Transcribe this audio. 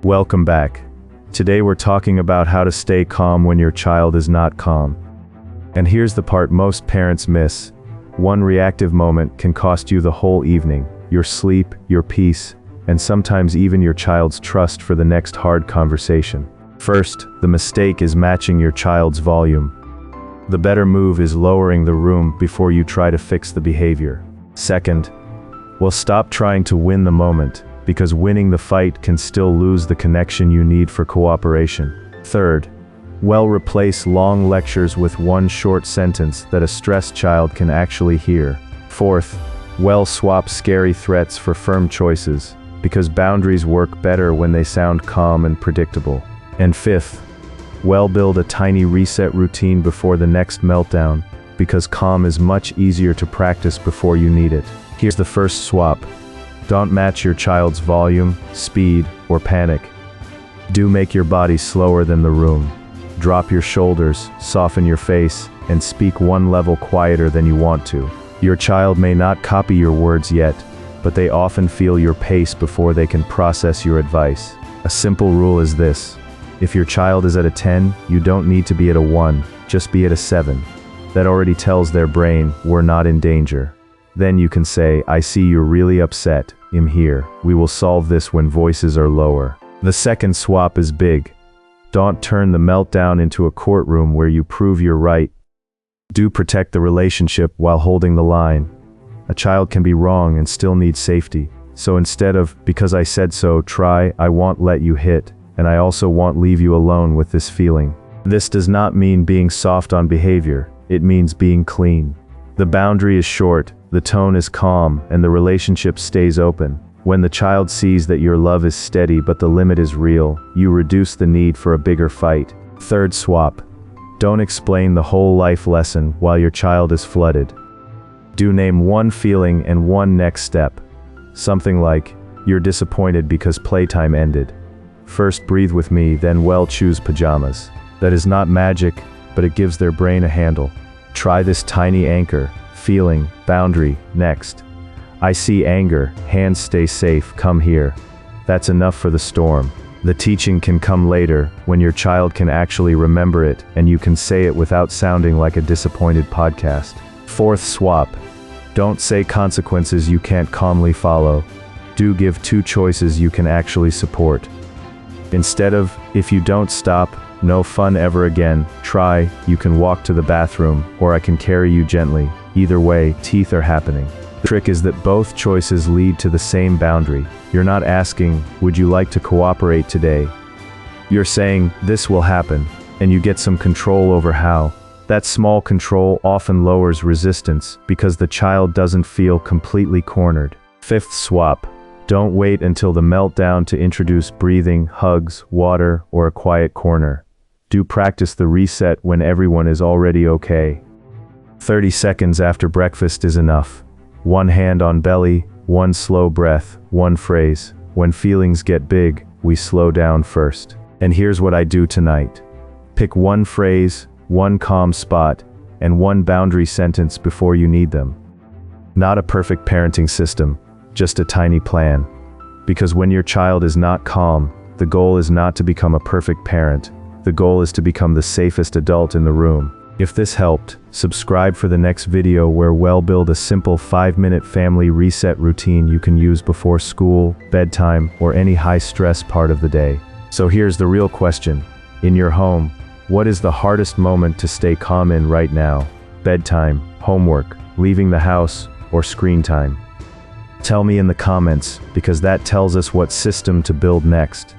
Welcome back. Today we're talking about how to stay calm when your child is not calm. And here's the part most parents miss. One reactive moment can cost you the whole evening, your sleep, your peace, and sometimes even your child's trust for the next hard conversation. First, the mistake is matching your child's volume. The better move is lowering the room before you try to fix the behavior. Second, stop trying to win the moment, because winning the fight can still lose the connection you need for cooperation. Third, replace long lectures with one short sentence that a stressed child can actually hear. Fourth, swap scary threats for firm choices, because boundaries work better when they sound calm and predictable. And fifth, build a tiny reset routine before the next meltdown, because calm is much easier to practice before you need it. Here's the first swap. Don't match your child's volume, speed, or panic. Do make your body slower than the room. Drop your shoulders, soften your face, and speak one level quieter than you want to. Your child may not copy your words yet, but they often feel your pace before they can process your advice. A simple rule is this: if your child is at a 10, you don't need to be at a 1, just be at a 7. That already tells their brain, we're not in danger. Then you can say, I see you're really upset, I'm here, we will solve this when voices are lower. The second swap is big. Don't turn the meltdown into a courtroom where you prove you're right. Do protect the relationship while holding the line. A child can be wrong and still need safety. So instead of, because I said so, try, I won't let you hit, and I also won't leave you alone with this feeling. This does not mean being soft on behavior, it means being clean. The boundary is short, the tone is calm, and the relationship stays open. When the child sees that your love is steady but the limit is real, you reduce the need for a bigger fight. Third swap. Don't explain the whole life lesson while your child is flooded. Do name one feeling and one next step. Something like, you're disappointed because playtime ended. First breathe with me, then choose pajamas. That is not magic, but it gives their brain a handle. Try this tiny anchor. Feeling, boundary, next. I see anger, hands stay safe, come here. That's enough for the storm. The teaching can come later, when your child can actually remember it, and you can say it without sounding like a disappointed podcast. Fourth swap. Don't say consequences you can't calmly follow. Do give two choices you can actually support. Instead of, if you don't stop, no fun ever again, try, you can walk to the bathroom, or I can carry you gently. Either way, teeth are happening. The trick is that both choices lead to the same boundary. You're not asking, would you like to cooperate today? You're saying, this will happen, and you get some control over how. That small control often lowers resistance, because the child doesn't feel completely cornered. Fifth swap. Don't wait until the meltdown to introduce breathing, hugs, water, or a quiet corner. Do practice the reset when everyone is already okay. 30 seconds after breakfast is enough. One hand on belly, one slow breath, one phrase. When feelings get big, we slow down first. And here's what I do tonight. Pick one phrase, one calm spot, and one boundary sentence before you need them. Not a perfect parenting system, just a tiny plan. Because when your child is not calm, the goal is not to become a perfect parent. The goal is to become the safest adult in the room. If this helped, subscribe for the next video where we'll build a simple 5-minute family reset routine you can use before school, bedtime, or any high-stress part of the day. So here's the real question. In your home, what is the hardest moment to stay calm in right now? Bedtime, homework, leaving the house, or screen time? Tell me in the comments, because that tells us what system to build next.